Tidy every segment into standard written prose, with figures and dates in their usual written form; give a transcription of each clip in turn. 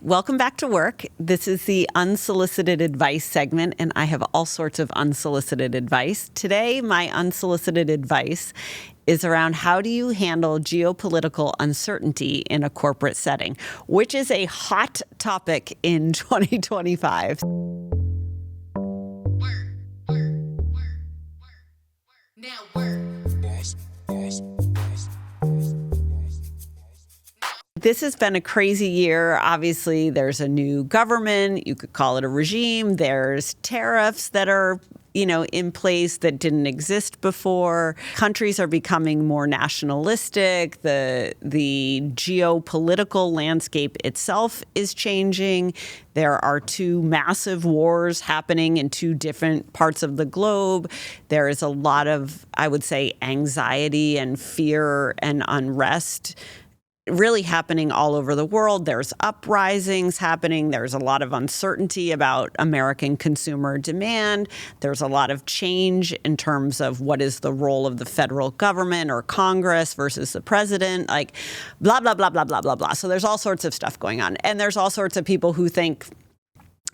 Welcome back to work. This is the Unsolicited Advice segment, and I have all sorts of unsolicited advice. Today, my unsolicited advice is around how do you handle geopolitical uncertainty in a corporate setting, which is a hot topic in 2025. This has been a crazy year. Obviously, there's a new government. You could call it a regime. There's tariffs that are, in place that didn't exist before. Countries are becoming more nationalistic. The geopolitical landscape itself is changing. There are two massive wars happening in two different parts of the globe. There is a lot of, I would say, anxiety and fear and unrest really happening all over the world. There's uprisings happening. There's a lot of uncertainty about American consumer demand. There's a lot of change in terms of what is the role of the federal government or Congress versus the president, like blah, blah, blah, blah, blah, blah, blah. So there's all sorts of stuff going on. And there's all sorts of people who think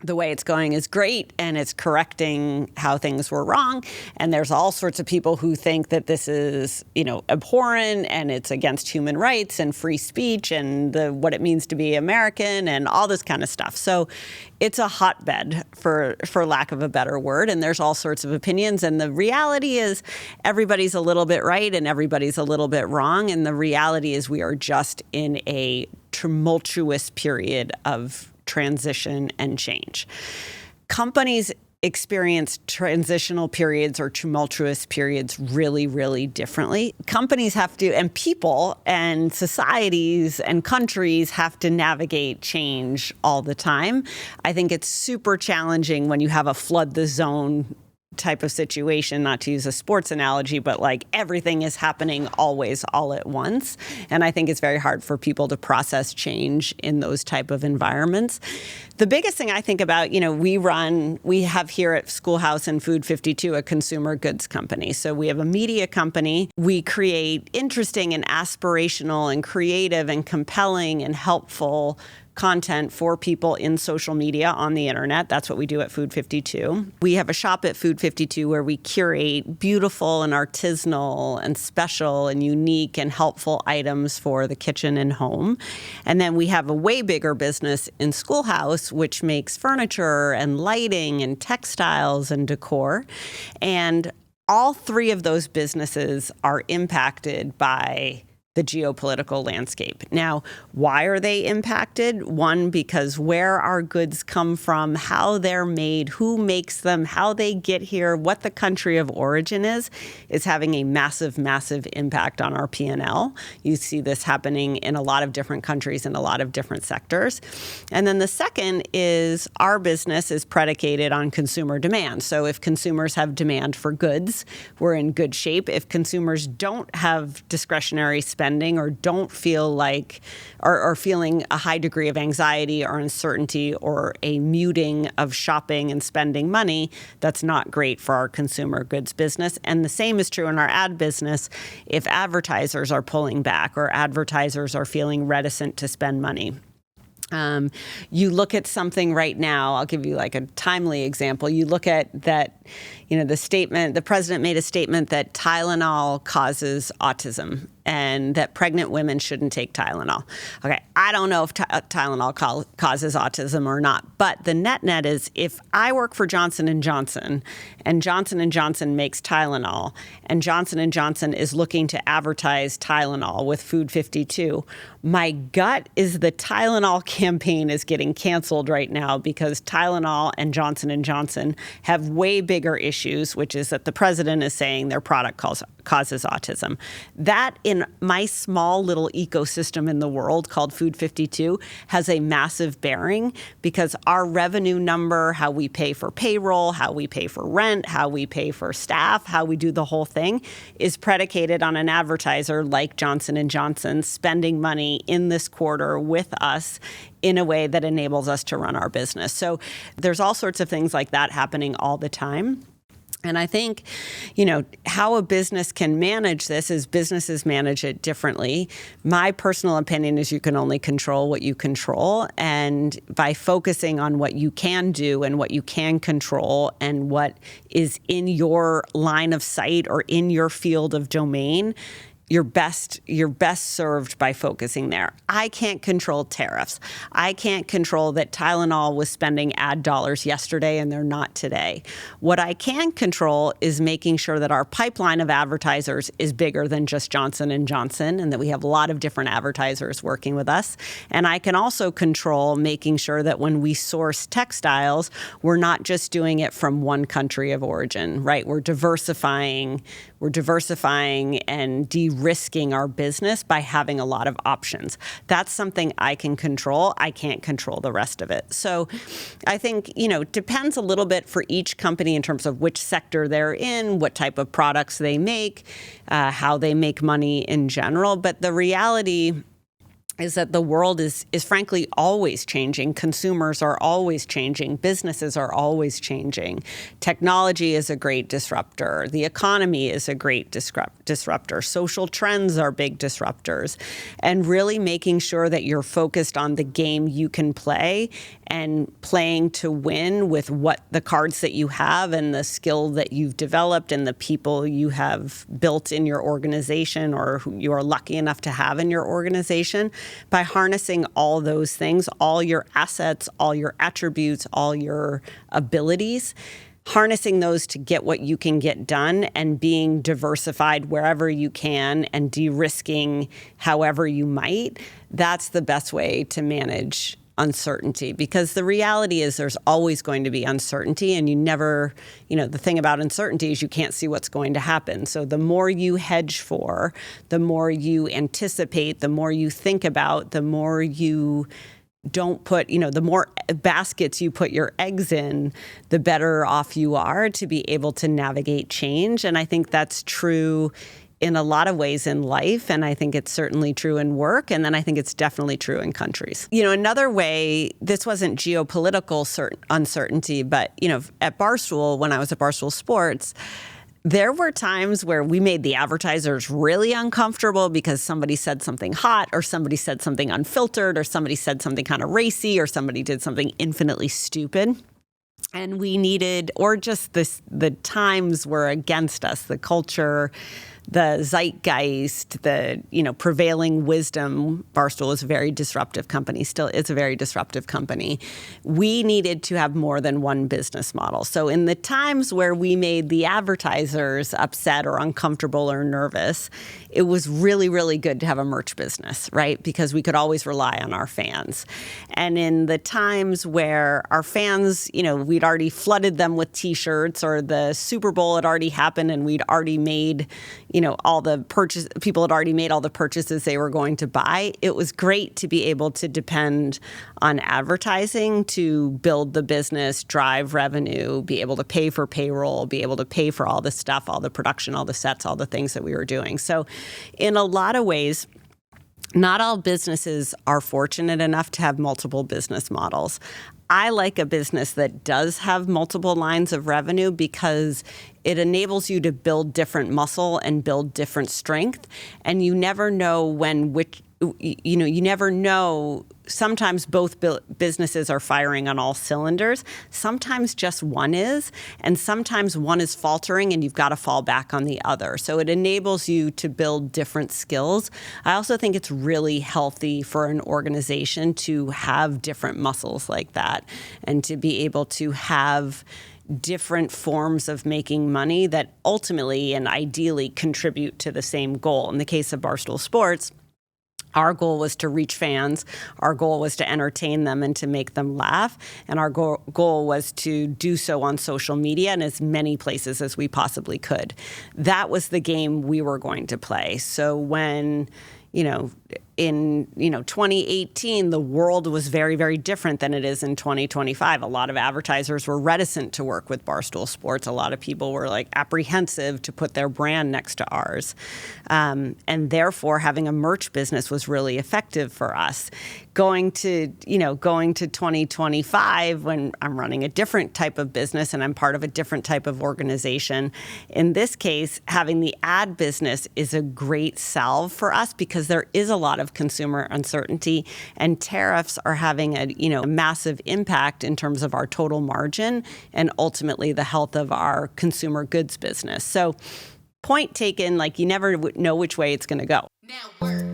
the way it's going is great and it's correcting how things were wrong. And there's all sorts of people who think that this is, abhorrent and it's against human rights and free speech and what it means to be American and all this kind of stuff. So it's a hotbed, for lack of a better word. And there's all sorts of opinions. And the reality is everybody's a little bit right and everybody's a little bit wrong. And the reality is we are just in a tumultuous period of transition and change. Companies experience transitional periods or tumultuous periods really, really differently. Companies have to, and people and societies and countries have to navigate change all the time. I think it's super challenging when you have a flood the zone type of situation, not to use a sports analogy, but like everything is happening always all at once. And I think it's very hard for people to process change in those type of environments. The biggest thing I think about, we have here at Schoolhouse and Food 52 a consumer goods company. So we have a media company. We create interesting and aspirational and creative and compelling and helpful content for people in social media on the internet. That's what we do at Food 52. We have a shop at Food 52 where we curate beautiful and artisanal and special and unique and helpful items for the kitchen and home. And then we have a way bigger business in Schoolhouse, which makes furniture and lighting and textiles and decor. And all three of those businesses are impacted by the geopolitical landscape. Now, why are they impacted? One, because where our goods come from, how they're made, who makes them, how they get here, what the country of origin is having a massive, massive impact on our P&L. You see this happening in a lot of different countries in a lot of different sectors. And then the second is our business is predicated on consumer demand. So if consumers have demand for goods, we're in good shape. If consumers don't have discretionary spending or don't feel like or feeling a high degree of anxiety or uncertainty or a muting of shopping and spending money, that's not great for our consumer goods business. And the same is true in our ad business. If advertisers are pulling back or advertisers are feeling reticent to spend money. You look at something right now, I'll give you like a timely example. You look at that, the president made a statement that Tylenol causes autism and that pregnant women shouldn't take Tylenol. Okay, I don't know if Tylenol causes autism or not, but the net is if I work for Johnson & Johnson and Johnson & Johnson makes Tylenol and Johnson & Johnson is looking to advertise Tylenol with Food 52, my gut is the Tylenol campaign is getting canceled right now because Tylenol and Johnson & Johnson have way bigger issues, which is that the president is saying their product causes autism. That in my small little ecosystem in the world called Food 52 has a massive bearing because our revenue number, how we pay for payroll, how we pay for rent, how we pay for staff, how we do the whole thing is predicated on an advertiser like Johnson & Johnson spending money in this quarter with us in a way that enables us to run our business. So there's all sorts of things like that happening all the time. And I think, how a business can manage this is businesses manage it differently. My personal opinion is you can only control what you control. And by focusing on what you can do and what you can control and what is in your line of sight or in your field of domain, you're best served by focusing there. I can't control tariffs. I can't control that Tylenol was spending ad dollars yesterday and they're not today. What I can control is making sure that our pipeline of advertisers is bigger than just Johnson & Johnson and that we have a lot of different advertisers working with us. And I can also control making sure that when we source textiles, we're not just doing it from one country of origin, right? We're diversifying and de-risking our business by having a lot of options. That's something I can control. I can't control the rest of it. So I think, depends a little bit for each company in terms of which sector they're in, what type of products they make, how they make money in general. But the reality is that the world is frankly always changing. Consumers are always changing. Businesses are always changing. Technology is a great disruptor. The economy is a great disruptor. Social trends are big disruptors. And really making sure that you're focused on the game you can play and playing to win with what the cards that you have and the skill that you've developed and the people you have built in your organization or who you are lucky enough to have in your organization. By harnessing all those things, all your assets, all your attributes, all your abilities, harnessing those to get what you can get done and being diversified wherever you can and de-risking however you might, that's the best way to manage uncertainty, because the reality is there's always going to be uncertainty, and you never, the thing about uncertainty is you can't see what's going to happen. So the more you hedge for, the more you anticipate, the more you think about, the more you don't put, the more baskets you put your eggs in, the better off you are to be able to navigate change. And I think that's true in a lot of ways in life. And I think it's certainly true in work. And then I think it's definitely true in countries. Another way, this wasn't geopolitical uncertainty, but, at Barstool, when I was at Barstool Sports, there were times where we made the advertisers really uncomfortable because somebody said something hot or somebody said something unfiltered or somebody said something kind of racy or somebody did something infinitely stupid. And we needed, or just the times were against us, the culture, the zeitgeist, the prevailing wisdom. Barstool is a very disruptive company, still is a very disruptive company. We needed to have more than one business model. So in the times where we made the advertisers upset or uncomfortable or nervous, it was really, really good to have a merch business, right? Because we could always rely on our fans. And in the times where our fans, we'd already flooded them with T-shirts, or the Super Bowl had already happened and we'd already made, people had already made all the purchases they were going to buy. It was great to be able to depend on advertising to build the business, drive revenue, be able to pay for payroll, be able to pay for all the stuff, all the production, all the sets, all the things that we were doing. So in a lot of ways, not all businesses are fortunate enough to have multiple business models. I like a business that does have multiple lines of revenue because it enables you to build different muscle and build different strength. And you never know you never know. Sometimes both businesses are firing on all cylinders. Sometimes just one is, and sometimes one is faltering and you've got to fall back on the other. So it enables you to build different skills. I also think it's really healthy for an organization to have different muscles like that and to be able to have different forms of making money that ultimately and ideally contribute to the same goal. In the case of Barstool Sports, our goal was to reach fans. Our goal was to entertain them and to make them laugh. And our goal was to do so on social media in as many places as we possibly could. That was the game we were going to play. So when, in 2018, the world was very, very different than it is in 2025. A lot of advertisers were reticent to work with Barstool Sports. A lot of people were like apprehensive to put their brand next to ours. And therefore, having a merch business was really effective for us. Going to 2025, when I'm running a different type of business and I'm part of a different type of organization, in this case, having the ad business is a great salve for us because there is a lot of consumer uncertainty, and tariffs are having a massive impact in terms of our total margin and ultimately the health of our consumer goods business. So, point taken, like you never know which way it's going to go. Now work.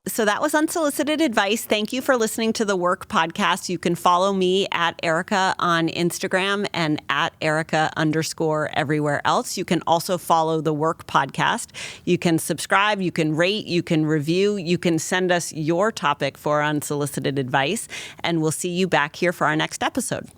So that was Unsolicited Advice. Thank you for listening to the Work Podcast. You can follow me at Erika on Instagram and at Erika_ everywhere else. You can also follow the Work Podcast. You can subscribe, you can rate, you can review, you can send us your topic for Unsolicited Advice, and we'll see you back here for our next episode.